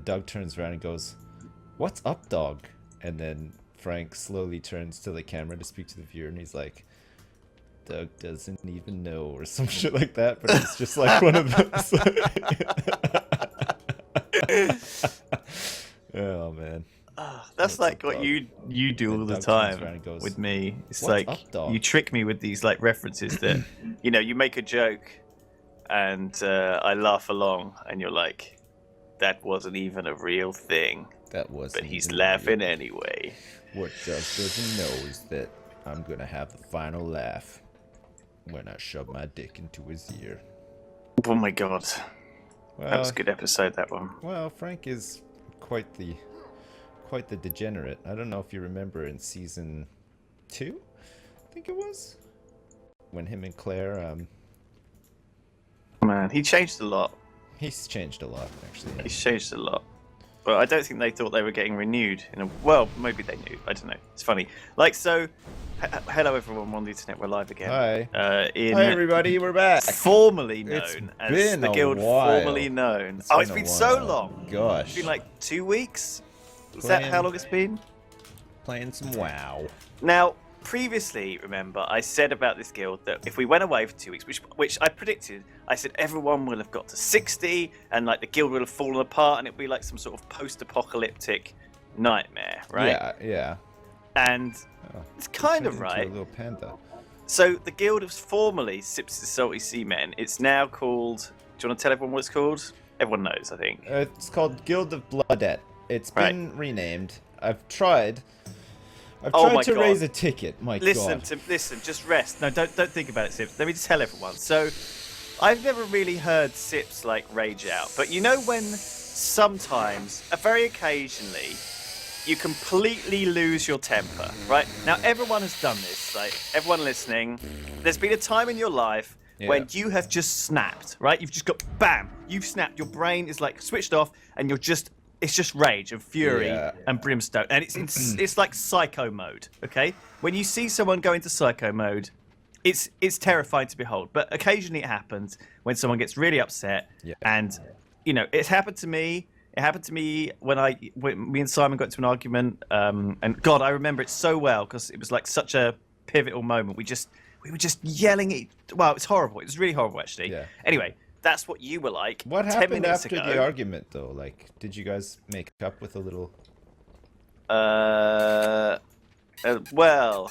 Doug turns around and goes, "What's up, dog?" And then Frank slowly turns to the camera to speak to the viewer, and he's like, "Doug doesn't even know," or some shit like that. But it's just like one of those. Oh man. That's like what you do all the time with me. It's like you trick me with these like references that you make a joke and I laugh along and you're like, that wasn't even a real thing. That wasn't. But he's laughing anyway. What Doug doesn't know is that I'm gonna have the final laugh when I shove my dick into his ear. Oh my god. Well, that was a good episode, that one. Well, Frank is quite the degenerate. I don't know if you remember in season 2, I think it was, when him and Claire Man, he changed a lot. He's changed a lot, actually. Yeah. He's changed a lot. But I don't think they thought they were getting renewed. Well, maybe they knew. I don't know. It's funny. Like, so, hello everyone on the internet. We're live again. Hi. Hi everybody. We're back. Formerly known as the guild. Formerly known. It's been so long. Gosh. It's been like 2 weeks. Is that how long it's been? Playing some WoW. Now, previously, remember, I said about this guild that if we went away for 2 weeks, which I predicted, I said everyone will have got to 60, and like the guild will have fallen apart, and it'd be like some sort of post-apocalyptic nightmare, right? Yeah. And it's kind of right. A little panda. So the guild was formerly Sips the Salty Seamen. It's now called. Do you want to tell everyone what it's called? Everyone knows, I think. It's called Guild of Bloodette. It's been renamed. I've tried to raise a ticket. My God. Listen, just rest. No, don't think about it, Sips. Let me just tell everyone. So, I've never really heard Sips like rage out, but you know when sometimes, very occasionally, you completely lose your temper, right? Now, everyone has done this. Like everyone listening, there's been a time in your life when you have just snapped, right? You've just got bam. You've snapped. Your brain is like switched off, and it's just rage and fury and brimstone, and it's like psycho mode. Okay, when you see someone go into psycho mode, it's terrifying to behold. But occasionally it happens when someone gets really upset, and it's happened to me. It happened to me when me and Simon got into an argument, and God, I remember it so well because it was like such a pivotal moment. We were just yelling. Well, it's horrible. It was really horrible, actually. Yeah. Anyway. That's what you were like. What 10 happened minutes after ago. the argument, though? Like, did you guys make up with a little? Well.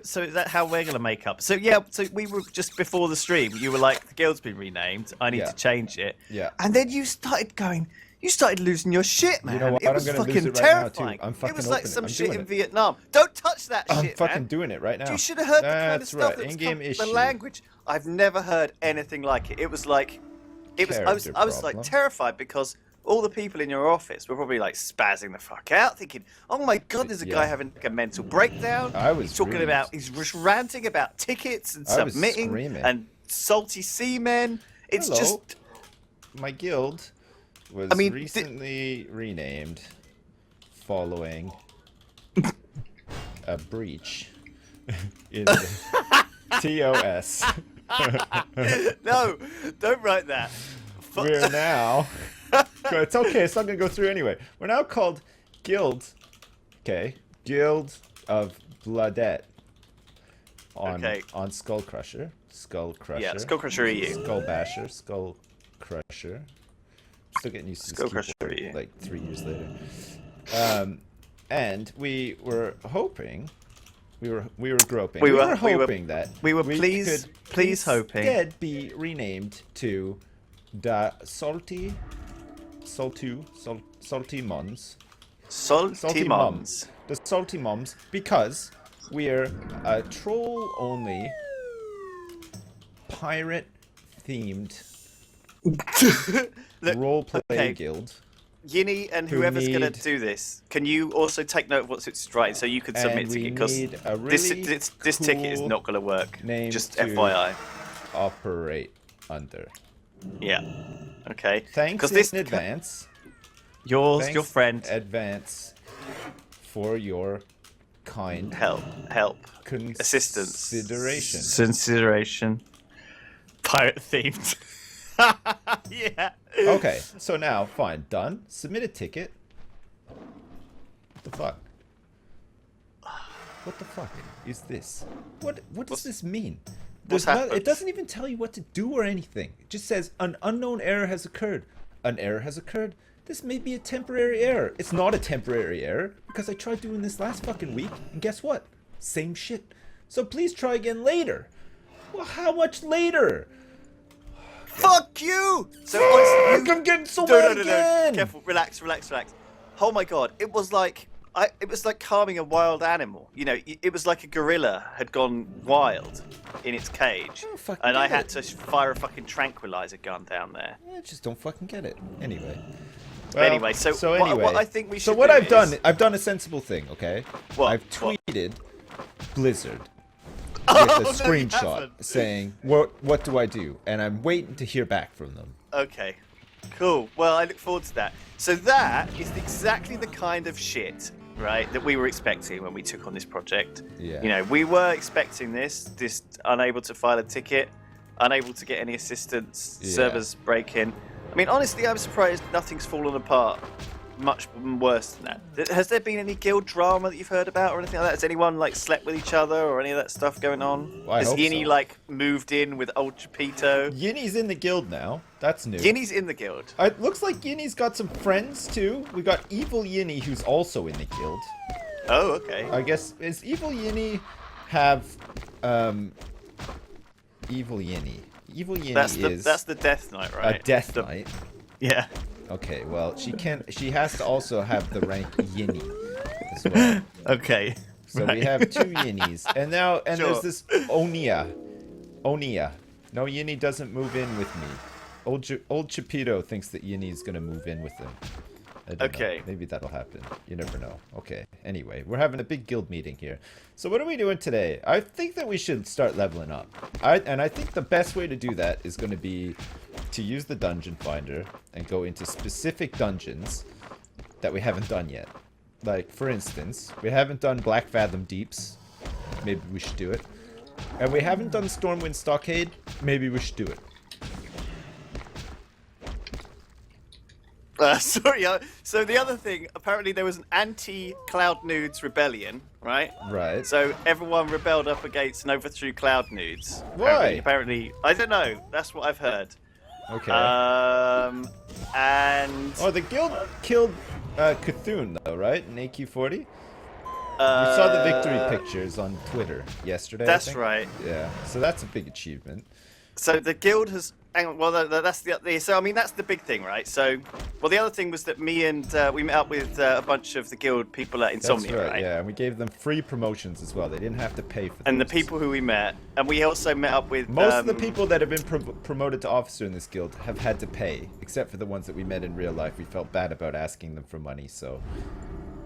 So is that how we're gonna make up? So yeah. So we were just before the stream. You were like, the guild's been renamed. I need to change it. Yeah. And then you started going. You started losing your shit, man. You know what? It was fucking terrifying. It was like some shit in Vietnam. Don't touch that shit, man. I'm fucking doing it right now. You should have heard the kind of stuff that was the language. I've never heard anything like it. It was like, I was like terrified because all the people in your office were probably like spazzing the fuck out, thinking, "Oh my God, there's a guy having like a mental breakdown." He's talking about, he's just ranting about tickets and submitting and salty seamen. It's just my guild was recently renamed following a breach in the TOS. No, don't write that. We're now... It's okay, it's not going to go through anyway. We're now called Guild of Bloodette on Skull Crusher. Yeah, Skull Crusher EU. Skull Basher, Skull Crusher. Still getting used to this keyboard, like 3 years later. And we were hoping, we were hoping that we were please hoping instead be renamed to the Salty Mums. Salty Mums. The Salty Mums, because we're a troll-only, pirate-themed roleplay guild. Yinny and whoever's going to do this, can you also take note of what's writing so you can submit to it? Because this ticket is not going to work. Just FYI. Operate under. Yeah. Okay. Thanks in advance. Your friend. Advance for your kind help, assistance, consideration. Pirate themed. Yeah. Okay, so now, fine, done. Submit a ticket. What the fuck? What the fuck is this? What does this mean? What's happened? It doesn't even tell you what to do or anything. It just says an unknown error has occurred. An error has occurred. This may be a temporary error. It's not a temporary error because I tried doing this last fucking week and guess what? Same shit. So please try again later. Well, how much later? Fuck you! So Fuck, I'm getting so mad again. Careful, relax. Oh my god, it was like calming a wild animal. You know, it was like a gorilla had gone wild in its cage, and I had to fire a fucking tranquilizer gun down there. I just don't fucking get it. Anyway. Well, anyway, so what I think we should. So what do I've is, done, I've done a sensible thing. Okay. What? I've tweeted Blizzard. Oh, with a no, you screenshot haven't. saying what do I do, and I'm waiting to hear back from them. Okay, cool. Well, I look forward to that. So that is exactly the kind of shit, right, that we were expecting when we took on this project. Yeah. You know, we were expecting this unable to file a ticket, unable to get any assistance, Yeah. servers break in. I mean, honestly, I'm surprised nothing's fallen apart much worse than that. Has there been any guild drama that you've heard about or anything like that? Has anyone like slept with each other or any of that stuff going on? Well, I Has hope Yinny so. like moved in with old Chapito? Yinny's in the guild now. That's new. Yinny's in the guild. It looks like Yinny's got some friends too. We got Evil Yinny, who's also in the guild. Oh, okay. I guess is Evil Yinny have Evil Yinny. Evil Yinny That's the Death Knight, right? a Death Knight. Yeah. Okay, well she has to also have the rank Yinny as well. Okay. So Right. we have two Yinnies, and Sure. there's this Onia. No, Yinny doesn't move in with me. Old Chapito thinks that Yinny's gonna move in with him. I don't Okay. know. Maybe that'll happen. You never know. Okay. Anyway, we're having a big guild meeting here. So what are we doing today? I think that we should start leveling up. I think the best way to do that is going to be to use the dungeon finder and go into specific dungeons that we haven't done yet. Like, for instance, we haven't done Black Fathom Deeps. Maybe we should do it. And we haven't done Stormwind Stockade. Maybe we should do it. Sorry. So the other thing, apparently there was an anti-Cloud Nudes rebellion, right? Right. So everyone rebelled up against and overthrew Cloud Nudes. Why? Apparently, I don't know. That's what I've heard. Okay. And Oh, the guild killed Cthulhu, though, right? In AQ40? We saw the victory pictures on Twitter yesterday. I That's think. right. Yeah, so that's a big achievement. So the guild has. Hang on, well, that's the. So I mean, that's the big thing, right? So, well, the other thing was that me and we met up with a bunch of the guild people at Insomnia, That's right, right? yeah, and we gave them free promotions as well. They didn't have to pay for And the those. people who we met, and we also met up with Most of the people that have been promoted to officer in this guild have had to pay, except for the ones that we met in real life. We felt bad about asking them for money, so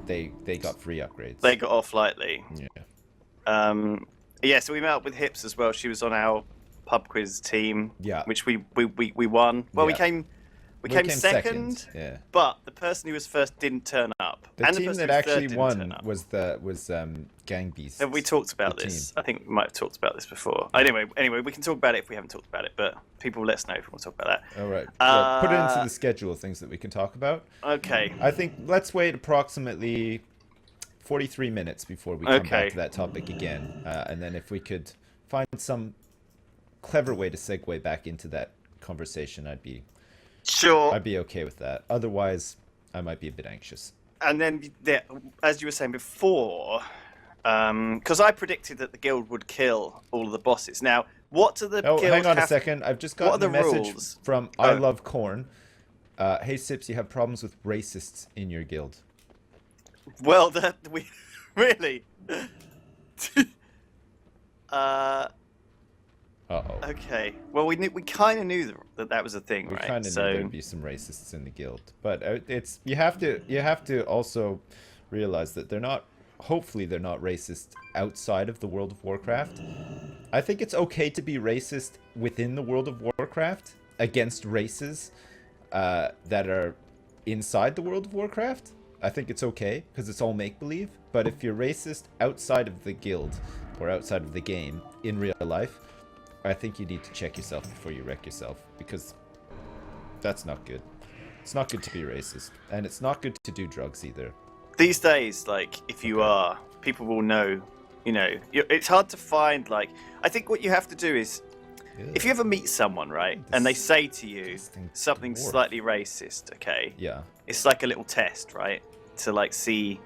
they got free upgrades. They got off lightly. Yeah. Yeah. So we met up with Hips as well. She was on our pub quiz team. Yeah. Which we won. Well, we Yeah. came. We came second. Yeah. But the person who was first didn't turn up. The and team person that who was third actually didn't won turn up. was Gang Beasts. Have we talked about the this? team. I think we might have talked about this before. Anyway, we can talk about it if we haven't talked about it, but people let us know if we want to talk about that. All right. Yeah, put it into the schedule of things that we can talk about. Okay. I think let's wait approximately 43 minutes before we come Okay. back to that topic again. And then if we could find some clever way to segue back into that conversation, I'd be okay with that. Otherwise, I might be a bit anxious. And then, as you were saying before, because I predicted that the guild would kill all of the bosses. Now, what do the guild hang on a have- second. I've just What are gotten a the message rules? from I Love Corn. Hey, Sips, you have problems with racists in your guild. Well, we really. Uh-oh. Okay. Well, we kind of knew that was a thing, We right? kind of knew there'd be some racists in the guild, but it's you have to also realize that hopefully they're not racist outside of the World of Warcraft. I think it's okay to be racist within the World of Warcraft against races that are inside the World of Warcraft. I think it's okay because it's all make-believe. But if you're racist outside of the guild or outside of the game in real life, I think you need to check yourself before you wreck yourself, because That's not good. It's not good to be racist, and it's not good to do drugs either. These days, like, if you are, people will know. You know, it's hard to find. Like, I think what you have to do is, if you ever meet someone, right, and they say to you something slightly racist, okay? Yeah. It's like a little test, right, to like see,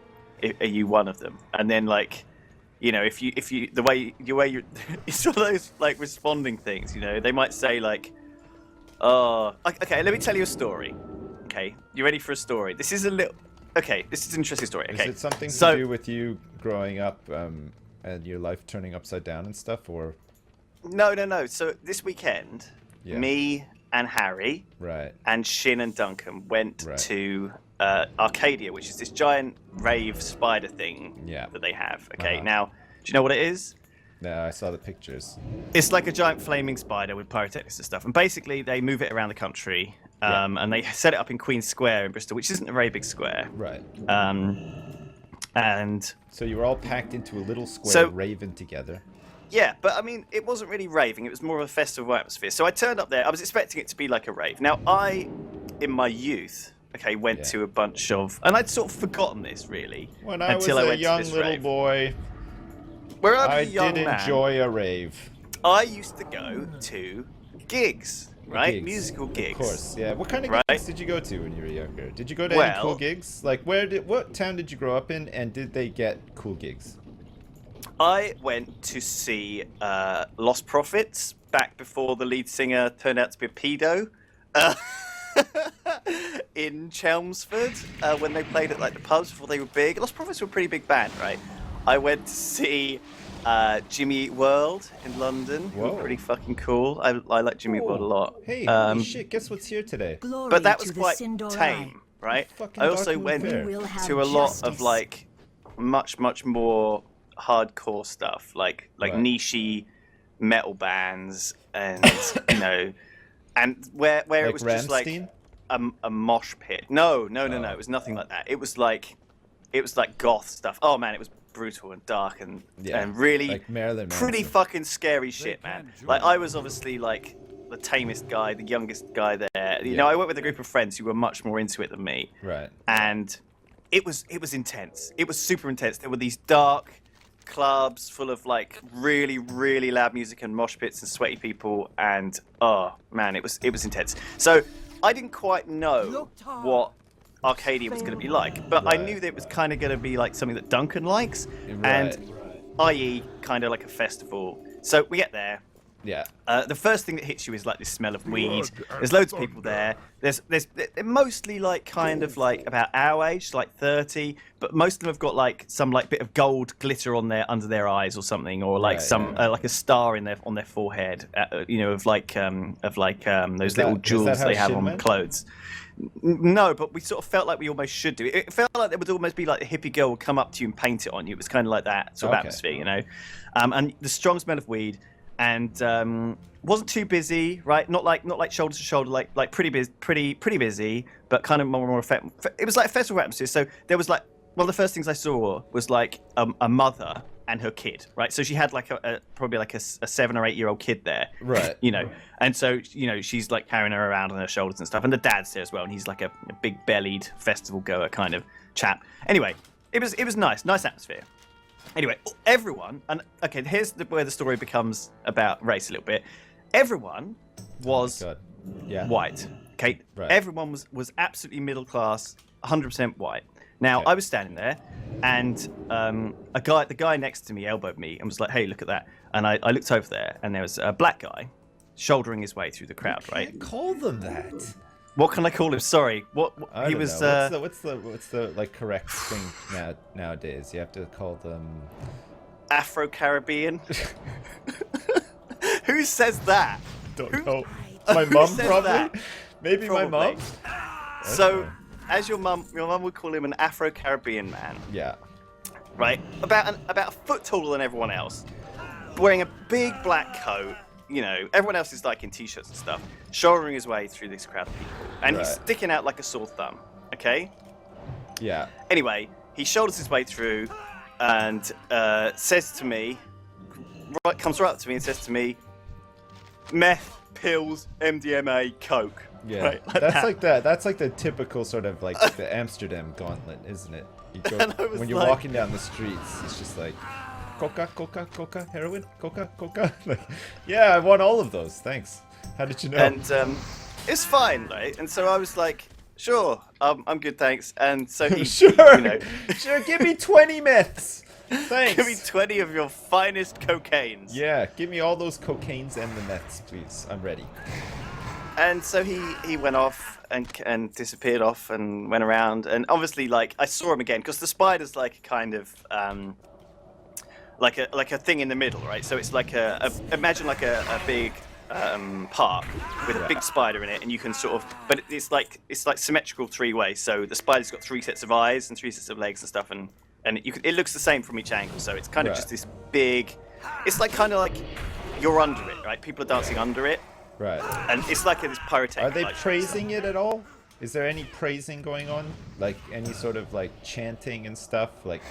are you one of them? And then like, you know, if you the way you it's all those like responding things. You know, they might say like, oh, okay, let me tell you a story. Okay, you ready for a story? This is a little. Okay, this is an interesting story. Okay, Is it something to do with you growing up and your life turning upside down and stuff, or? No. So this weekend, me and Harry, right, and Shin and Duncan went to Arcadia, which is this giant rave spider thing that they have. Okay, now, do you know what it is? No, I saw the pictures. It's like a giant flaming spider with pyrotechnics and stuff. And basically, they move it around the country, and they set it up in Queen Square in Bristol, which isn't a very big square. Right. And so you were all packed into a little square, raving together. Yeah, but I mean, it wasn't really raving. It was more of a festival atmosphere. So I turned up there. I was expecting it to be like a rave. Now, in my youth, went to a bunch of... And I'd sort of forgotten this, really. When I was a young little boy, I did enjoy a rave. I used to go to gigs, right? Musical gigs. Of course, yeah. What kind of gigs did you go to when you were younger? Did you go to any cool gigs? Like, what town did you grow up in, and did they get cool gigs? I went to see Lost Prophets back before the lead singer turned out to be a pedo in Chelmsford when they played at like the pubs before they were big. Lost Prophets were a pretty big band, right? I went to see Jimmy Eat World in London. Who were pretty fucking cool. I like Jimmy Eat World a lot. Hey, holy shit, guess what's here today? But that was quite tame, right? I also went to a lot of like much more hardcore stuff, like niche metal bands, and you know, and where like it was just like a mosh pit. No, it was nothing like that. It was like goth stuff. Oh man, it was brutal and dark and really like pretty fucking scary shit, man. Like I was obviously like the tamest guy, the youngest guy there. You know, I went with a group of friends who were much more into it than me. Right. And it was intense. It was super intense. There were these dark clubs full of like really loud music and mosh pits and sweaty people, and oh man, it was intense. So I didn't quite know what Arcadia was going to be like, but I knew that it was kind of going to be like something that Duncan likes, and i.e. kind of like a festival. So we get there. Yeah. The first thing that hits you is like this smell of weed. There's loads of people there. They're mostly like kind of like about our age, like 30, but most of them have got like some like bit of gold glitter on their under their eyes or something, or like like a star on their forehead, you know, of those little jewels they have on clothes. No, but we sort of felt like we almost should do it. It felt like there would almost be like a hippie girl would come up to you and paint it on you. It was kind of like that sort of atmosphere, you know. And the strong smell of weed. And wasn't too busy, right? Not like shoulder to shoulder, like pretty busy, but kind of more effective. It was like a festival atmosphere. So there was like one of the first things I saw was like a mother and her kid, right? So she had like probably like a 7 or 8 year old kid there, right? You know, and so you know she's like carrying her around on her shoulders and stuff, and the dad's there as well, and he's like a big bellied festival goer kind of chap. Anyway, it was nice atmosphere. Anyway, everyone, and okay, here's where the story becomes about race a little bit. Everyone was white. Okay, everyone was absolutely middle class, 100% white. Now I was standing there, and the guy next to me elbowed me and was like, "Hey, look at that!" And I looked over there, and there was a black guy shouldering his way through the crowd. You can't call them that. What can I call him? Sorry. What he was? What's the like correct thing nowadays? You have to call them Afro-Caribbean. Who says that? Don't know. My mum probably. Maybe my mum. So, as your mum would call him an Afro-Caribbean man. Yeah. Right. About a foot taller than everyone else, wearing a big black coat. You know, everyone else is like in t-shirts and stuff, shouldering his way through this crowd of people, and he's sticking out like a sore thumb. Okay. Yeah. Anyway, he shoulders his way through, and says to me, comes right up to me and says to me, "Meth, pills, MDMA, coke." Yeah, Right, that's like the typical sort of like the Amsterdam gauntlet, isn't it? You go, And I was when you're like- walking down the streets, it's just like coca, coca, coca, heroin, coca, coca. Like, yeah, I want all of those. Thanks. How did you know? And it's fine, right? And so I was like, sure, I'm good, thanks. And so he, Sure, you know, sure. Give me 20 meths. Thanks. give me 20 of your finest cocaines. Yeah, give me all those cocaines and the meths, please. I'm ready. And so he went off and disappeared off and went around. And obviously, like, I saw him again because the spider's like a kind of like a thing in the middle, right? So it's like imagine like a big park with a big spider in it, and you can sort of, but it's like symmetrical three-way. So the spider's got 3 sets of eyes and 3 sets of legs and stuff, and it looks the same from each angle. So it's kind of just this big. It's like kind of like you're under it, right? People are dancing under it. Right. And it's like this pyrotechnic. Are they praising it at all? Is there any praising going on? Like any sort of like chanting and stuff? Like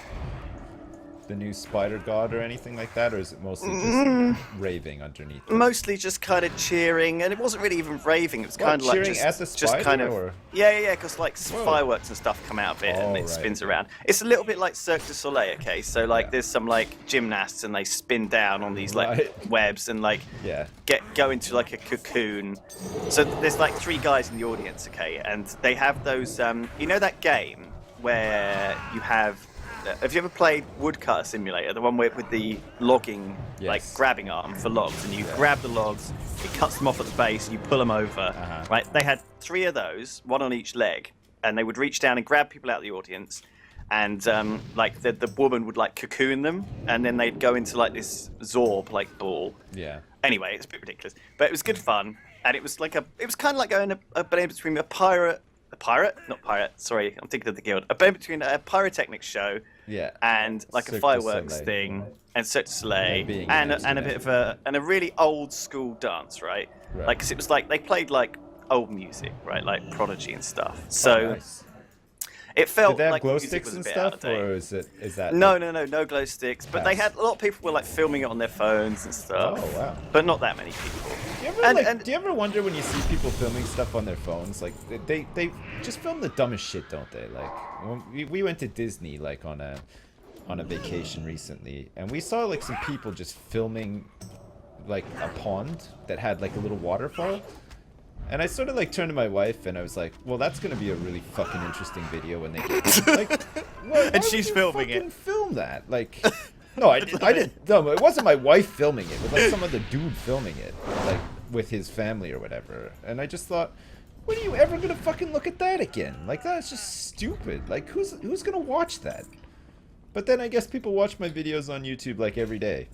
the new spider god or anything like that? Or is it mostly just raving underneath? Mostly just kind of cheering, and it wasn't really even raving. It was kind of like cheering at the just spider, kind of or? yeah, because like Whoa. fireworks and stuff come out of it, and Oh, it right. spins around. It's a little bit like Cirque du Soleil, okay? So like there's some like gymnasts, and they spin down on these like Right. webs, and like Yeah. go into like a cocoon. So there's like 3 guys in the audience, okay, and they have those. You know that game where you have. Have you ever played Woodcutter Simulator? The one with the logging, like Yes. grabbing arm for logs, and you grab the logs, it cuts them off at the base, and you pull them over. Right? They had 3 of those, 1 on each leg, and they would reach down and grab people out of the audience, and like the woman would like cocoon them, and then they'd go into like this zorb like ball. Yeah. Anyway, it's a bit ridiculous, but it was good fun, and it was kind of like going a blend between a pirate, not pirate. Sorry, I'm thinking of the guild. A blend between a pyrotechnics show, Yeah. and like Cirque a du fireworks Soleil. thing, and Cirque du Soleil, being and in a bit of a really old school dance, right? Right. Like, 'cause it was like they played like old music, right? Like Prodigy and stuff. So Oh, nice. it felt Did they have like glow music sticks was a and bit out of stuff, date. or is that? No glow sticks. But they Pass. had a lot of people were like filming it on their phones and stuff. Oh, wow. But not that many people. Do you ever, do you ever wonder when you see people filming stuff on their phones? Like they just film the dumbest shit, don't they? Like when we went to Disney like on a vacation recently, and we saw like some people just filming like a pond that had like a little waterfall. And I sort of like turned to my wife and I was like, "Well, that's gonna be a really fucking interesting video when they get done." Like, why she's would you filming fucking it. Film that? Like, no, I didn't. No, it wasn't my wife filming it. It was like some other dude filming it, like with his family or whatever. And I just thought, when are you ever gonna fucking look at that again? Like, that's just stupid. Like, who's gonna watch that? But then I guess people watch my videos on YouTube like every day,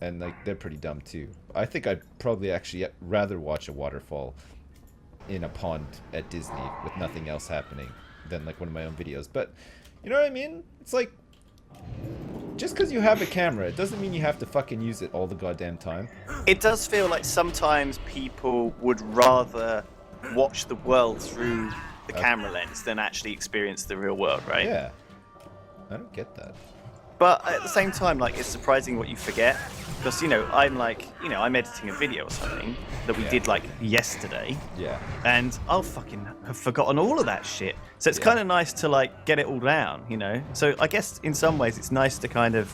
and like they're pretty dumb too. I think I'd probably actually rather watch a waterfall in a pond at Disney with nothing else happening than like one of my own videos. But you know what I mean? It's like, just because you have a camera, it doesn't mean you have to fucking use it all the goddamn time. It does feel like sometimes people would rather watch the world through the camera lens than actually experience the real world, right? Yeah. I don't get that. But at the same time, like, it's surprising what you forget. Because, I'm editing a video or something that we did, like, yesterday. Yeah. And I'll fucking have forgotten all of that shit. So it's kind of nice to, like, get it all down, So I guess in some ways it's nice to kind of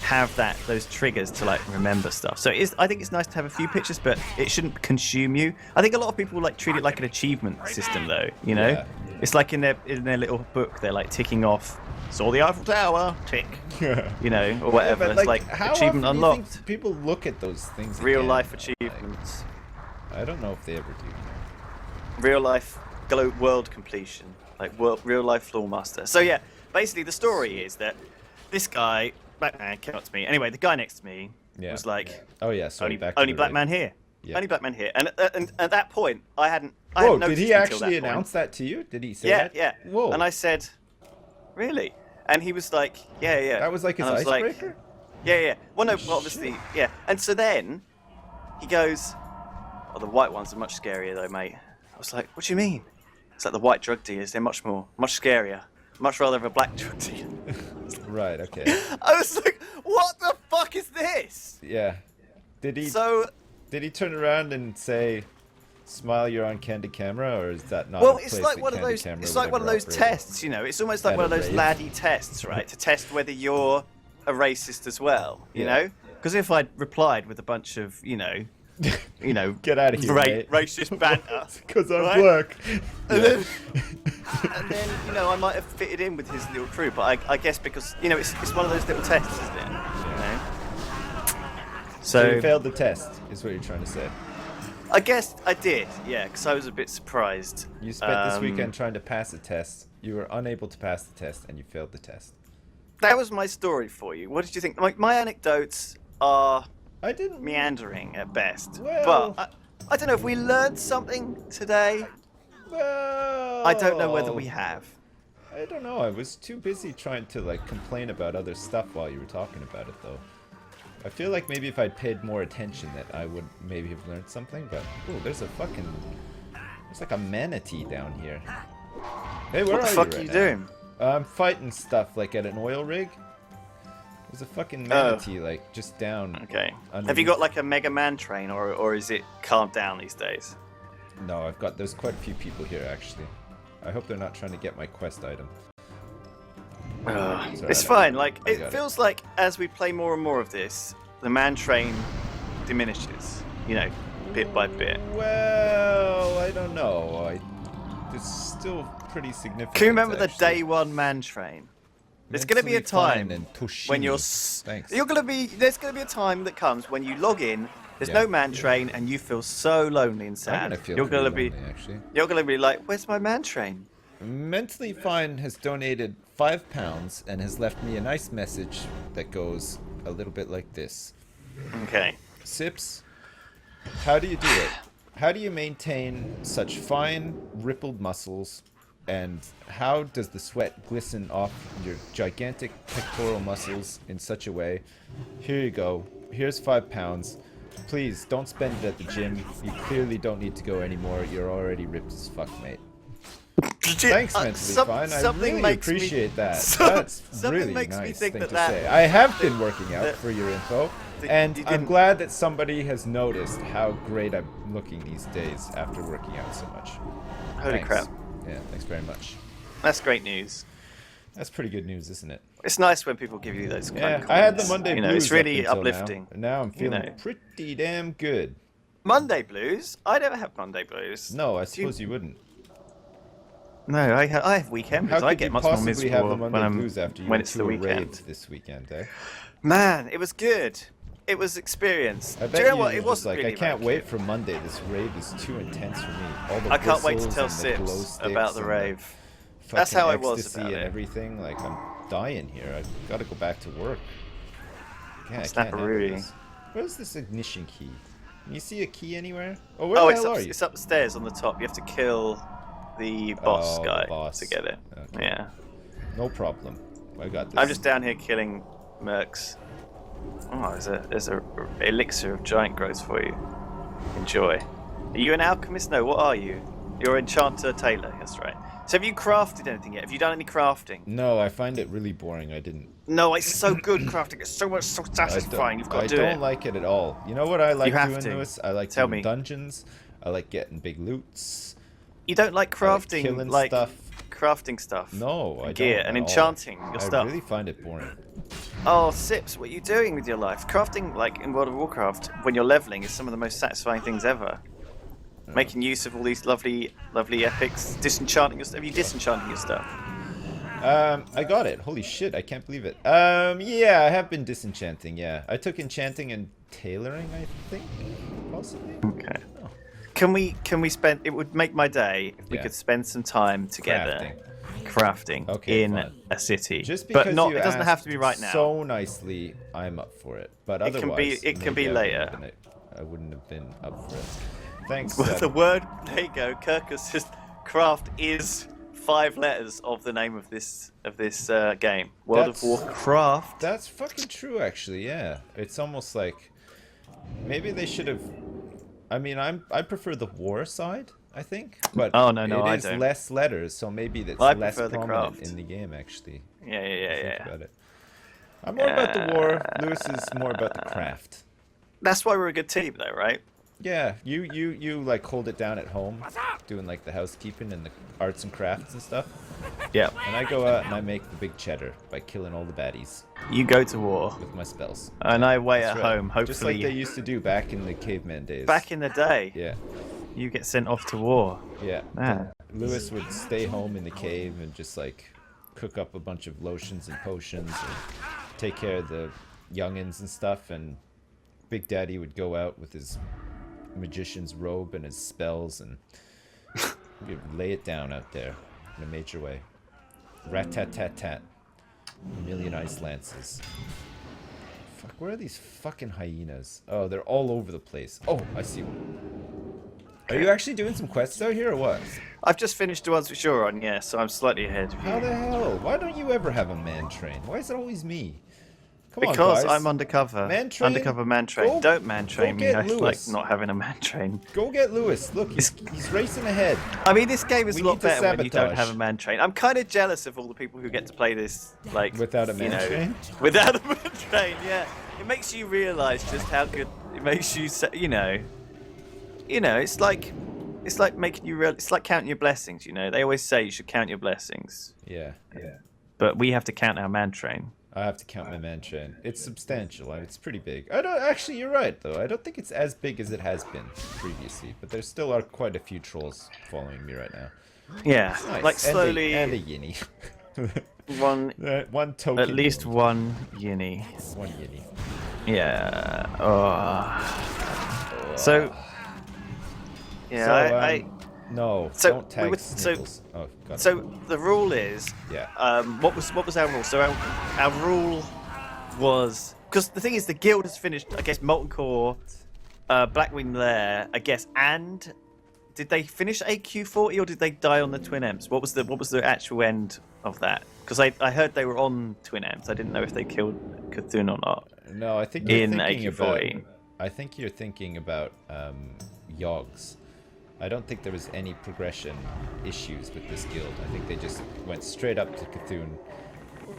have those triggers to, like, remember stuff. So I think it's nice to have a few pictures, but it shouldn't consume you. I think a lot of people, like, treat it like an achievement system, though, Yeah. It's like in their little book, they're, like, ticking off, saw the Eiffel Tower, tick, or whatever. Yeah, but, It's like how achievement often do you think unlocked. people look at those things Real again? life Like, achievements. I don't know if they ever do. Real life world completion. Like real life floor master. So yeah, basically the story is that this guy, black man, came up to me. Anyway, the guy next to me was like, Oh yeah, sorry, back to only the black right. man here. Yeah. Only black man here. And at that point, I hadn't Whoa, did noticed he until actually that point. announce that to you? Did he say Yeah, that? yeah. Whoa. And I said, really? And he was like, yeah. That was like his And I was like, icebreaker? yeah. Well, no, well, obviously, yeah. And so then he goes, "Oh, the white ones are much scarier, though, mate." I was like, "What do you mean?" It's like the white drug dealers. They're much scarier. Much rather have a black drug dealer. Right, okay. I was like, "What the fuck is this?" Yeah. Did he So turn around and say, Smile, you're on candid camera, or is that not? Well, a it's place like that one of Candid those. Camera It's would like one of ever those operate? tests, you know. It's almost like At one a of those rave? laddie tests, right? To test whether you're a racist as well, you Yeah. know. Because if I'd replied with a bunch of, you know, Get out of here, mate. racist banter, Because I'm right? black. And then, you know, I might have fitted in with his little crew, but I guess because, you know, it's one of those little tests, isn't it? You know? So you So failed the test, is what you're trying to say. I guess I did, yeah, because I was a bit surprised. You spent this weekend trying to pass a test. You were unable to pass the test, and you failed the test. That was my story for you. What did you think? My anecdotes are I didn't. meandering at best. Well- But I don't know if we learned something today. Well, I don't know whether we have. I don't know. I was too busy trying to like complain about other stuff while you were talking about it, though. I feel like maybe if I'd paid more attention, that I would maybe have learned something. But oh, there's like a manatee down here. Hey, where What the are fuck you are you right doing? now? I'm fighting stuff like at an oil rig. There's a fucking manatee like just down. Okay. Have underneath. you got like a Mega Man train, or is it calmed down these days? No, there's quite a few people here actually. I hope they're not trying to get my quest item. It's fine. Like I got it it. feels like as we play more and more of this, the man train diminishes. You know, bit by bit. Well, I don't know. It's still pretty significant. Can you remember the actually. day one man train? There's going to be a Mentally fine time and Toshimi. when Thanks. There's going to be a time that comes when you log in. There's Yeah. no man train, and you feel so lonely and sad. I'm gonna feel you're pretty gonna be, lonely, actually. you're gonna be like, "Where's my man train?" Mentally Fine has donated £5 and has left me a nice message that goes a little bit like this. Okay. Sips, how do you do it? How do you maintain such fine, rippled muscles? And how does the sweat glisten off your gigantic pectoral muscles in such a way? Here you go. Here's £5. Please, don't spend it at the gym. You clearly don't need to go anymore. You're already ripped as fuck, mate. Thanks, Mentally Fine. I really appreciate that. That's really makes me nice think thing to that say. I have been working out, for your info. And you I'm didn't- glad that somebody has noticed how great I'm looking these days after working out so much. Holy Thanks. crap! Yeah, thanks very much. That's great news. That's pretty good news, isn't it? It's nice when people give you those kind Yeah, of I had the comments. Monday You know, blues it's really up until uplifting. Now, and now I'm feeling know. pretty damn good. Monday blues? I never have Monday blues. No, I Do you- suppose you wouldn't. No, I have weekend How blues. I could get you much more possibly have miserable the Monday when I'm blues after you when went it's to the a weekend. rave this weekend, eh? Man, it was good. It was experience. I bet Do you know you what? were It just wasn't like, really I can't very wait good. for Monday. This rave is too intense for me. All the I can't wait to whistles tell and the glow Sips sticks about the and rave. That's fucking how I was ecstasy about and it. everything. Like, I'm dying here. I've got to go back to work. Yeah, I can't handle Snapperoonie. this. Where's this ignition key? Can you see a key anywhere? Oh, where Oh, the it's, hell are you? it's upstairs on the top. You have to kill the boss Oh, the guy boss. to get it. Okay. Yeah. No problem. I got this. I'm just down here killing mercs. Oh, there's a elixir of giant growth for you. Enjoy. Are you an alchemist? No, what are you? You're enchanter tailor. That's right. So have you crafted anything yet? Have you done any crafting? No, I find it really boring. I didn't. No, it's so good crafting. It's so satisfying. You've got to do I it. don't like it at all. You know what I like have doing, to. Lewis? I like Tell doing me. dungeons. I like getting big loots. You don't like I like crafting, killing like stuff. crafting stuff. No, I gear don't. and at all. enchanting your I stuff. really find it boring. Oh, Sips, what are you doing with your life? Crafting, like in World of Warcraft, when you're leveling, is some of the most satisfying things ever. Making use of all these lovely epics, disenchanting your stuff. Have you disenchanting your stuff? I got it. Holy shit, I can't believe it. Yeah, I have been disenchanting, yeah. I took enchanting and tailoring, I think, possibly. Okay. Can we spend? It would make my day if we Yeah. could spend some time together crafting Okay, in fine. a city. Just because but not. you It doesn't have asked to be right now. so nicely, I'm up for it. But It can be- otherwise, it can be maybe later. I wouldn't have been up for it. Thanks. Well, the word. There you go. Kirkus says craft is 5 letters of the name of this game. World of That's- Warcraft. That's fucking true, actually. Yeah, it's almost like maybe they should have. I mean, I prefer the war side, I think, but Oh, no, I it is don't. less letters, so maybe that's I less prefer the prominent craft. in the game. Actually, Yeah. think about it. I'm more about the war. Lewis is more about the craft. That's why we're a good team, though, right? Yeah, you like hold it down at home, doing like the housekeeping and the arts and crafts and stuff. Yeah. And I go out and I make the big cheddar by killing all the baddies You go to war. with my spells. And I wait That's at right. home, hopefully. Just like they used to do back in the caveman days. Back in the day, Yeah, you get sent off to war. yeah. Man. Lewis would stay home in the cave and just like cook up a bunch of lotions and potions and take care of the youngins and stuff, and Big Daddy would go out with his magician's robe and his spells and he'd lay it down out there in a major way. Rat-tat-tat-tat. A million ice lances. Fuck, where are these fucking hyenas? Oh, they're all over the place. Oh, I see one. Are you actually doing some quests out here or what? I've just finished the ones with Sure on, yeah, so I'm slightly ahead of you. How the hell? Why don't you ever have a man train? Why is it always me? Come on, Because guys. I'm undercover. Man train? Undercover man train. Don't man train me. get I like Lewis. not having a man train. Go get Lewis. Look, he's racing ahead. I mean, this game is We a lot need to better when you don't sabotage. have a man train. I'm kind of jealous of all the people who get to play this, like, Without a you man know, train? Without a man train, yeah. It makes you realise just how good. It makes you, you know, it's like making you real. It's like counting your blessings. You know, they always say you should count your blessings, Yeah. but we have to count our man train. I have to count my man train. It's substantial. It's pretty big. I don't actually. You're right though. I don't think it's as big as it has been previously, but there still are quite a few trolls following me right now. Yeah, Nice. like slowly. And a yinny. One token. At least one uni. one yinny. Yeah. Oh. So. Yeah, So, no, so don't tag we would- Sniggles. Oh, got it. So the rule is. Yeah. What was our rule? So our rule was because the thing is the guild has finished. I guess Molten Core, Blackwing Lair. I guess and. Did they finish AQ40 or did they die on the Twin Emps? What was the actual end of that? Because I heard they were on Twin Emps. I didn't know if they killed Cthulhu or not. No, I think you're In thinking about. AQ40. I think you're thinking about Yogs. I don't think there was any progression issues with this guild. I think they just went straight up to Cthulhu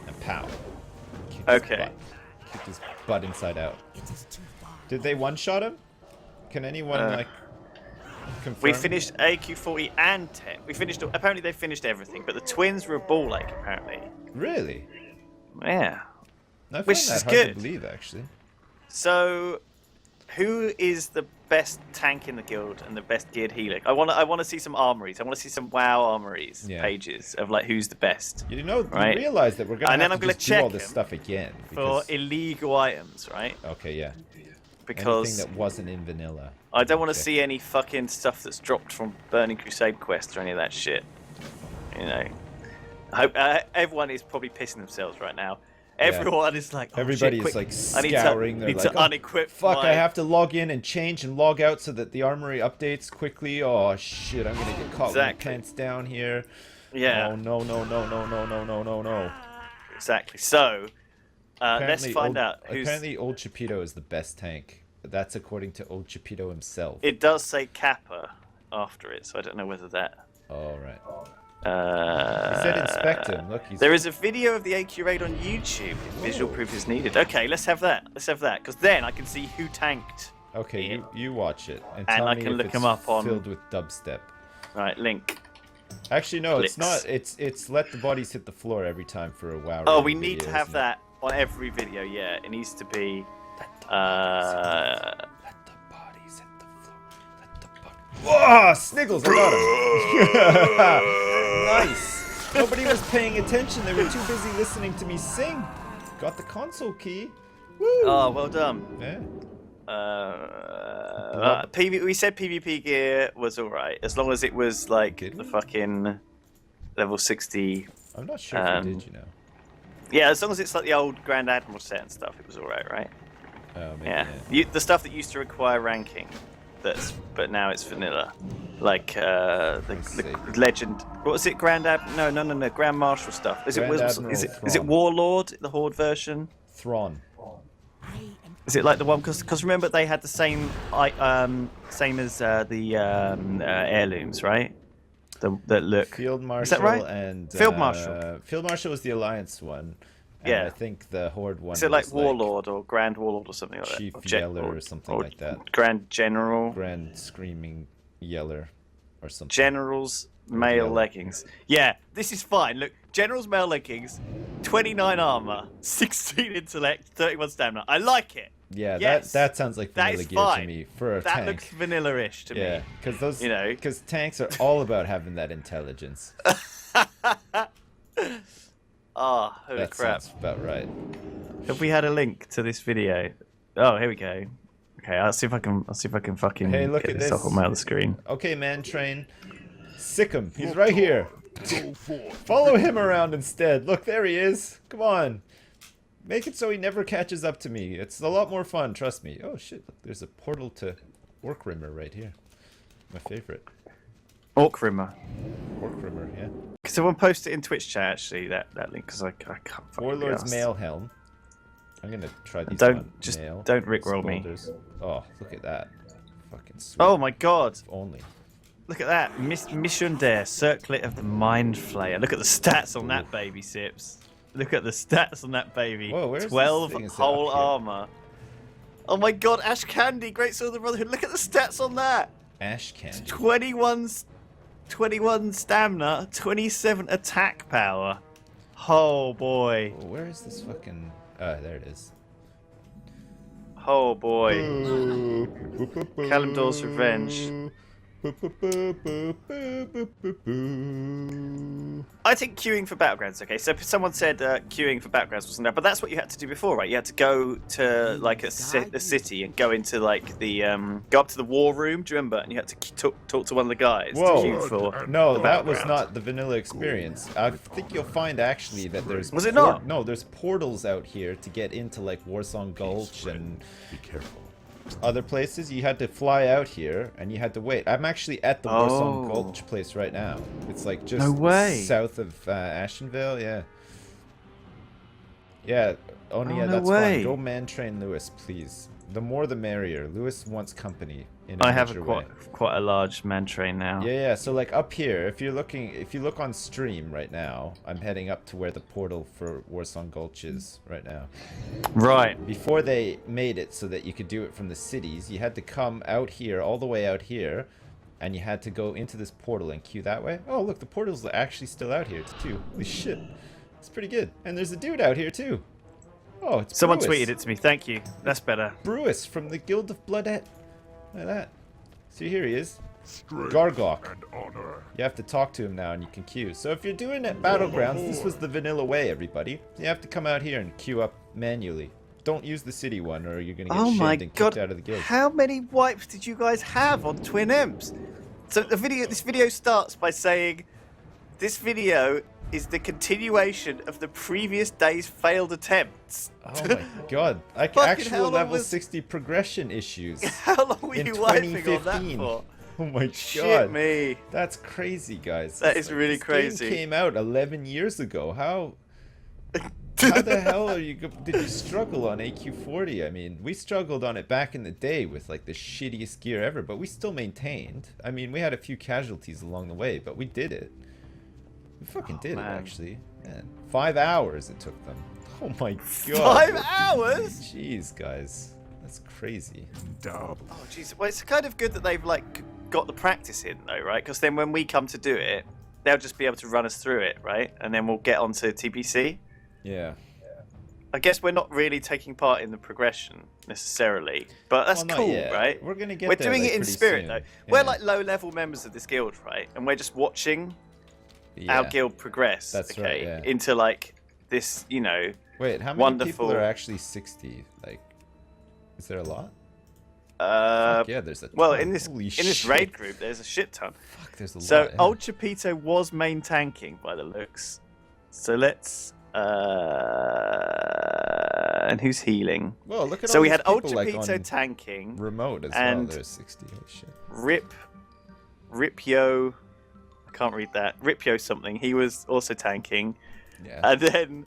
and pow. Kicked his Okay. butt. Kicked his butt inside out. Did they one-shot him? Can anyone like confirm? We finished AQ40 and 10. We finished. Apparently they finished everything, but the twins were a ball ache. Apparently. Really? Yeah. I find Which that is hard good. to believe, actually. So, who is the best tank in the guild and the best geared healer? I want to see some armories. I want to see some WoW armories pages of like who's the best You know, Right. you realize that we're gonna And then have I'm to gonna just do all check this him stuff again. for Because, illegal items, right? okay, yeah. Because Anything that wasn't in vanilla. I don't want to Okay. see any fucking stuff that's dropped from Burning Crusade quests or any of that shit. You know, I hope everyone is probably pissing themselves right now. Everyone is like, oh, Everybody shit, is quick, like I need scouring. to, They're need like, to "Oh, unequip fuck, my... I have to log in and change and log out so that the armory updates quickly. Oh shit, I'm gonna get caught with my Exactly. pants down here. Yeah, Oh no. exactly. So, let's Apparently find old, out who's... Apparently Old Chapito is the best tank. That's according to Old Chapito himself. It does say Kappa after it, so I don't know whether that... Oh right. Uh, He said inspect him. Look, he's There is a video of the AQ raid on YouTube. If visual proof is needed. Okay, let's have that. Because then I can see who tanked. okay. Ian. You watch it and And tell I me can if look it's him up on- filled with dubstep. Right, link. Actually, no, it's Clicks. not. It's let the bodies hit the floor every time for a WoW. Oh, raid we need video, to have isn't it? that on every video. Yeah, it needs to be. Let the bodies hit the floor. Let the bodies. Whoa, Sniggles! I got him. Nice. Nobody was paying attention. They were too busy listening to me sing. Got the console key. Woo. Oh, well done. Yeah. We said PvP gear was alright as long as it was like Did the we? fucking level 60. I'm not sure if we did. You know. Yeah, as long as it's like the old Grand Admiral set and stuff, it was alright, right? Oh, maybe, Yeah. The stuff that used to require ranking, but now it's vanilla. Like the see. legend. What was it? Grand Grand Marshal stuff. Is Grand it Admiral is it Thrawn. Warlord, the Horde version? Thrawn. Is it like the one? Because remember they had the same same as the heirlooms, right? That look. Field Marshal Is that right? and Field Marshal. Field Marshal was the Alliance one, And Yeah. I think the Horde one Is it like was Warlord or Grand Warlord or something like that? Chief Or Yeller or something like that. Grand General. Grand Screaming Yeller or something. General's male Yeller. leggings. Yeah, this is fine. Look, General's male leggings, 29 armor, 16 intellect, 31 stamina. I like it. Yeah, Yes, that sounds like that vanilla is gear to fine. me for a That tank. looks vanilla-ish to Yeah, me. because those, You know. because tanks are all about having that intelligence. Ah, holy That crap. sounds about right. Have we had a link to this video? Oh, here we go. Okay, I'll see if I can fucking Hey, look get at this this. up on my other screen. Okay, man, train. Sick him. He's right here. Follow him around instead. Look, there he is. Come on. Make it so he never catches up to me. It's a lot more fun, trust me. Oh, shit. Look, there's a portal to Orkrimmer right here. My favorite. Orkrimmer. Orkrimmer, yeah. Could someone post it in Twitch chat, actually, that link? Because I can't fucking be Warlord's arsed. Mail Helm. I'm gonna try these Don't- on. just Mail. don't rickroll me. Spoilers. Oh, look at that. Fucking sweet. Oh my god. If only. Look at that. Mission Dare, Circlet of the Mind Flayer. Look at the stats on that baby, Sips. Look at the stats on that baby. Whoa, where's this 12 thing? Is it whole up here? armor. Oh my god, Ash Candy, Great Sword of the Brotherhood. Look at the stats on that. Ash Candy. 21 stamina, 27 attack power. Oh boy. Oh, where is this fucking... Ah, there it is. Oh boy. Kalimdor's Revenge. I think queuing for Battlegrounds, okay? So someone said queuing for Battlegrounds wasn't there, but that's what you had to do before, right? You had to go to like a city and go into like the go up to the war room. Do you remember? And you had to talk to one of the guys to queue Whoa! for. No, the that was Battlegrounds. not the vanilla experience. I think you'll find actually that there's... Was it not? No, there's portals out here to get into like Warsong Gulch and Be careful. other places. You had to fly out here and you had to wait. I'm actually at the Warsong Gulch place right now. It's like just No way. south of Ashenvale, yeah. Yeah, Oh, yeah, no that's way. fine. Go man train Lewis, please. The more the merrier. Lewis wants company in a I have major a way. quite a large man train now. Yeah, so like up here, if you look on stream right now, I'm heading up to where the portal for Warsong Gulch is right now. Right. Before they made it so that you could do it from the cities, you had to come out here, all the way out here, and you had to go into this portal and queue that way. Oh, look, the portal's actually still out here too. Holy shit. It's pretty good. And there's a dude out here too. Oh, it's Someone Brewis. tweeted it to me. Thank you. That's better. Brewis from the Guild of Bloodhead. Look at that. See, here he is. Strength Gargok. and honor. You have to talk to him now and you can queue. So if you're doing it Battlegrounds, this was the vanilla way, everybody. You have to come out here and queue up manually. Don't use the city one or you're going to get Oh my shamed and god! kicked out of the guild. How many wipes did you guys have on Twin Imps? So this video starts by saying, "This video is the continuation of the previous day's failed attempts." Oh my god. Fucking how Actual long level was- 60 progression issues. How long were In you wiping on that 2015. for? Oh my Shit god. me. That's crazy, guys. That It's is really this crazy. Game came out 11 years ago. How the hell did you struggle on AQ40? I mean, we struggled on it back in the day with like the shittiest gear ever, but we still maintained. I mean, we had a few casualties along the way, but we did it. We fucking did man. it, actually. Man, 5 hours it took them. Oh my god. 5 hours? Jeez, guys. That's crazy. Double. Oh jeez. Well, it's kind of good that they've like got the practice in though, right? Because then when we come to do it, they'll just be able to run us through it, right? And then we'll get onto TPC. Yeah. I guess we're not really taking part in the progression necessarily, but that's Well, not cool, yet. right? We're gonna get We're there, doing like, it in pretty spirit soon. though. Yeah. We're like low-level members of this guild, right? And we're just watching our Yeah. guild progress. That's okay, right, yeah. into like this, you know. Wait, how many people wonderful- are actually 60? Like, is there a lot? Uh, Yeah, there's a well, ton. in this Holy shit. raid group, there's a shit ton. Fuck, there's a So lot. yeah. Old Chapito was main tanking by the looks. So let's and who's healing? Well, look at So all we these had Old people, like, Chapito on tanking. remote as and- well. There's 60. Holy shit. Ripyo, I can't read that. Ripyo something. He was also tanking, Yeah. and then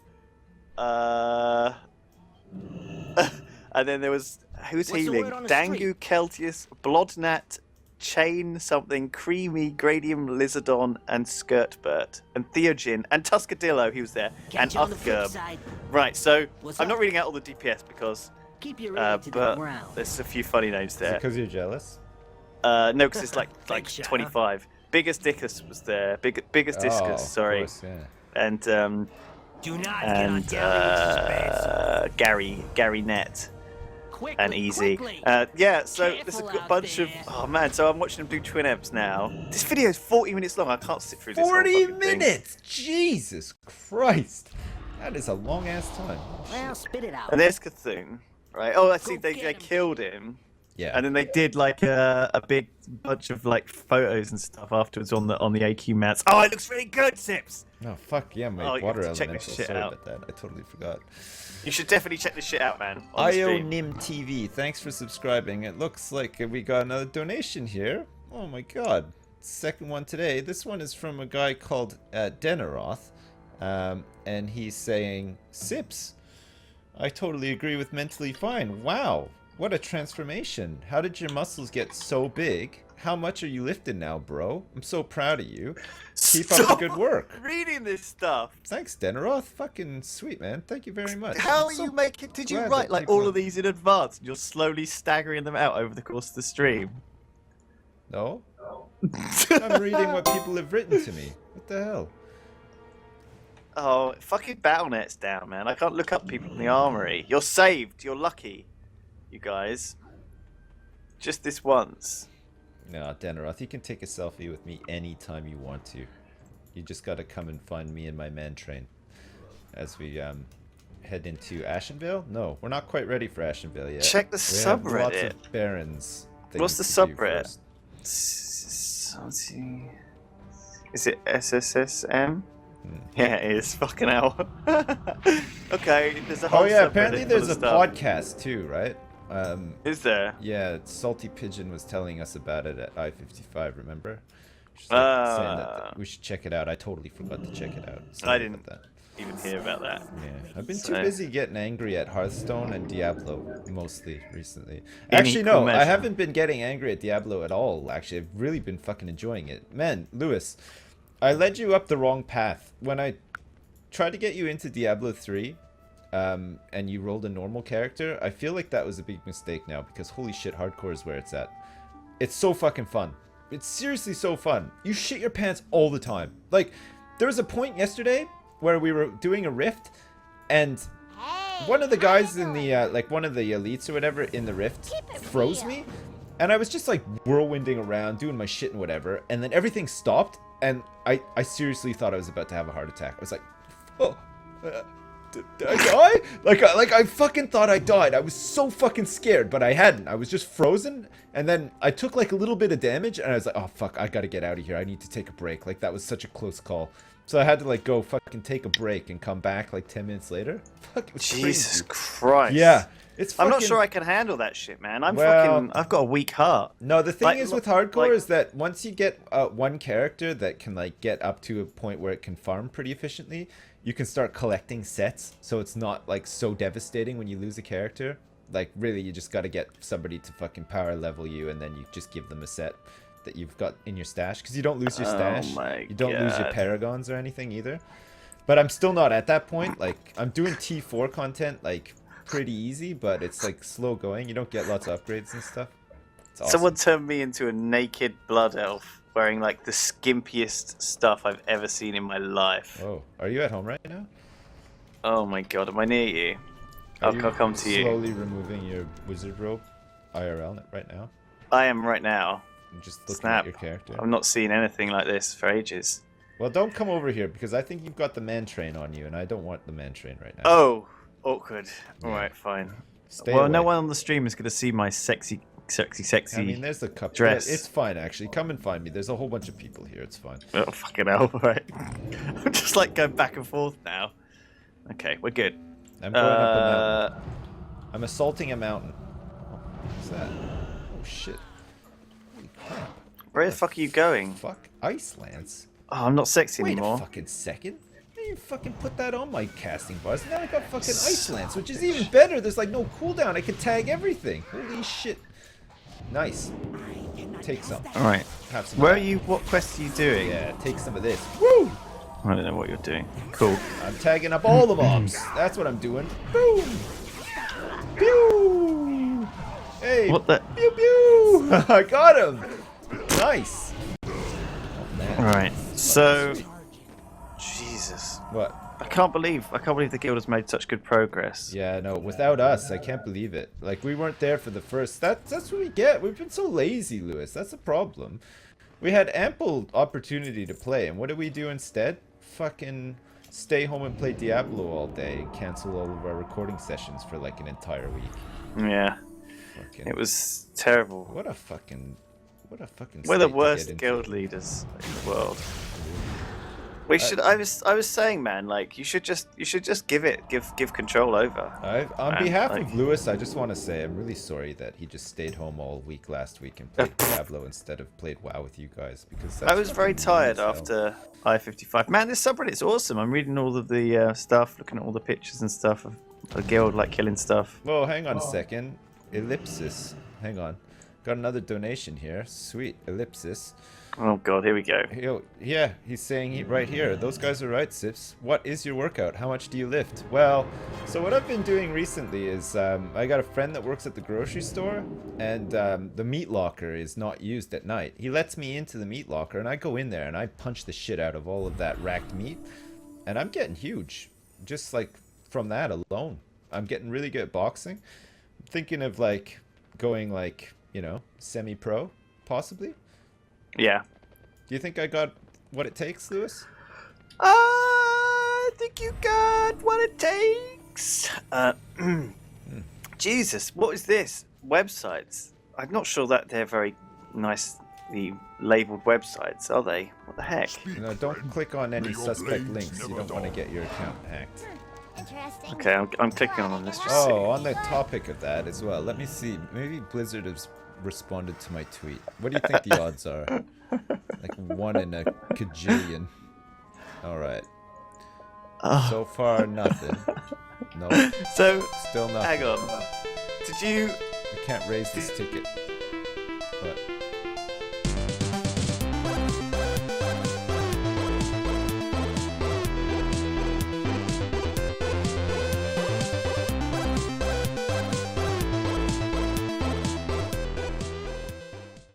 and then there was who's What's the healing? word on the Dangu, street? Keltius, Blodnat, Chain something, Creamy, Gradium, Lizardon, and Skirtbert, and Theogin, and Tuscadillo, he was there, and Catch you on the flip Uthgurb. side. Right, so What's I'm up? not reading out all the DPS because, Keep your ear to the but ground. there's a few funny names there. Because you're jealous? No, because it's like Thanks, Shana. 25. Biggest Dickus was there. Biggest Discus, of sorry. course, yeah. And Do not get on Darius's bed. Gary Net Quickly, and Easy. quickly. Yeah, so there's a Careful good out bunch of. there. Oh man, so I'm watching them do Twin Eps now. This video is 40 minutes long. I can't sit through this. whole 40 fucking thing. minutes! Jesus Christ! That is a long ass time. Well, spit it out. And there's Cthulhu, right? Oh, I see. Go They get him. killed him. Yeah. And then they did like a big bunch of like photos and stuff afterwards on the AQ mats. Oh, it looks really good, Sips. Oh fuck yeah, my Oh, you water have to check this elemental. shit Sorry out. about that. I totally forgot. You should definitely check this shit out, man. On the stream. IONIM TV, thanks for subscribing. It looks like we got another donation here. Oh my god. Second one today. This one is from a guy called Denaroth. And he's saying, Sips, I totally agree with mentally fine. Wow, what a transformation. How did your muscles get so big? How much are you lifting now, bro? I'm so proud of you. Keep up the Stop good work. reading this stuff. Thanks, Denaroth. Fucking sweet, man. Thank you very much. How I'm are so you making? Did you glad write that like people- all of these in advance? And you're slowly staggering them out over the course of the stream. No? I'm reading what people have written to me. What the hell? Oh, fucking Battle.net's down, man. I can't look up people in the armory. You're saved. You're lucky, you guys. Just this once. No, Denaroth, you can take a selfie with me anytime you want to. You just gotta come and find me and my man train. As we head into Ashenvale? No, we're not quite ready for Ashenvale yet. Check the We have lots subreddit. of barons. What's the things to do subreddit? first. Let's see. Is it SSSM? Yeah, it is. Fucking hell. Okay, there's a whole Oh yeah, subreddit apparently full there's of a stuff. podcast too, right? Is there? Yeah, Salty Pigeon was telling us about it at I-55, remember? She's saying that we should check it out. I totally forgot to check it out. Sorry I about didn't that. even hear about that. Yeah, I've been too So- busy getting angry at Hearthstone and Diablo mostly recently. In Actually, equal no, I measure. haven't been getting angry at Diablo at all. Actually, I've really been fucking enjoying it. Man, Lewis, I led you up the wrong path. When I tried to get you into Diablo 3, and you rolled a normal character, I feel like that was a big mistake now because holy shit, hardcore is where it's at. It's so fucking fun. It's seriously so fun. You shit your pants all the time. Like, there was a point yesterday where we were doing a rift, and one of the guys in the, like one of the elites or whatever in the rift froze me, and I was just like whirlwinding around, doing my shit and whatever, and then everything stopped, and I seriously thought I was about to have a heart attack. I was like, oh, did I die? Like I fucking thought I died. I was so fucking scared, but I hadn't. I was just frozen, and then I took like a little bit of damage, and I was like, oh fuck, I gotta get out of here. I need to take a break. Like that was such a close call. So I had to like go fucking take a break and come back like 10 minutes later. Fuck, it was Jesus crazy. Christ. Yeah, it's fucking... I'm not sure I can handle that shit, man. I've got a weak heart. No, the thing Like, is with look, hardcore like- is that once you get one character that can like get up to a point where it can farm pretty efficiently, you can start collecting sets, so it's not like so devastating when you lose a character. Like really, you just got to get somebody to fucking power level you, and then you just give them a set that you've got in your stash, because you don't lose your stash. Oh my you don't lose your God. paragons or anything either. But I'm still not at that point. Like I'm doing T4 content like pretty easy, but it's like slow going. You don't get lots of upgrades and stuff. It's awesome. Someone turned me into a naked blood elf wearing like the skimpiest stuff I've ever seen in my life. Oh, are you at home right now? Oh my god, am I near you? Are I'll come to you. Slowly removing your wizard robe IRL right now. I am right now. And just looking Snap. at your character. I've not seen anything like this for ages. Well, don't come over here because I think you've got the man train on you, and I don't want the man train right now. Oh, awkward. Yeah. Alright, fine. Stay Well, away. no one on the stream is going to see my sexy. I mean, there's the cup. dress. It's fine, actually. Come and find me. There's a whole bunch of people here. It's fine. Oh, fucking hell, right. I'm just like going back and forth now. Okay, we're good. I'm going up a mountain. I'm assaulting a mountain. Oh, what's that? Oh, shit. Holy crap. Where the fuck are you going? Fuck. Ice Lance? Oh, I'm not sexy Wait anymore. a fucking second. You fucking put that on my casting bars. Now I got fucking Ice Lance, which is even better. There's like no cooldown. I can tag everything. Holy shit. Nice. take some. All right. Have some. Where are of that. you? What quest are you doing? Yeah, take some of this. Woo! I don't know what you're doing. Cool. I'm tagging up all the mobs. That's what I'm doing. Boom! Pew! Hey! What the? Pew pew! I got him! Nice! Oh, man. All right. So, Jesus, What? I can't believe the guild has made such good progress. Yeah, no, without us, I can't believe it. Like, we weren't there for the first... That's what we get. We've been so lazy, Lewis. That's a problem. We had ample opportunity to play, and what did we do instead? Fucking stay home and play Diablo all day and cancel all of our recording sessions for like an entire week. Yeah. Fucking, It was terrible. What a fucking We're the state to get worst into. guild leaders in the world. We should. I was saying, man, like you should just give control over. On Man, behalf like- of Lewis, I just want to say I'm really sorry that he just stayed home all week last week and played Diablo instead of played WoW with you guys because that's I was very fucking tired mean as hell. after I-55. Man, this subreddit's awesome. I'm reading all of the stuff, looking at all the pictures and stuff of the guild like killing stuff. Whoa, hang on a second. Ellipsis. Hang on. Got another donation here. Sweet. Ellipsis. Oh god, here we go. Yeah, he's saying right here. Those guys are right, Sips. What is your workout? How much do you lift? Well, so what I've been doing recently is I got a friend that works at the grocery store, and the meat locker is not used at night. He lets me into the meat locker, and I go in there and I punch the shit out of all of that racked meat, and I'm getting huge. Just like from that alone, I'm getting really good at boxing. I'm thinking of like going like, you know, semi-pro, possibly. Yeah. Do you think I got what it takes, Lewis? I think you got what it takes. Jesus, what is this? Websites. I'm not sure that they're very nicely labeled websites, are they? What the heck? No, don't click on any suspect links. You don't want to get your account hacked. Interesting. Okay, I'm clicking on this. Just Oh, on the topic of that as well. Let me see. Maybe Blizzard has responded to my tweet. What do you think the odds are? Like 1 in a kajillion. Alright. Oh. So far, nothing. No, So, still nothing. hang on. Did you? I can't raise this ticket.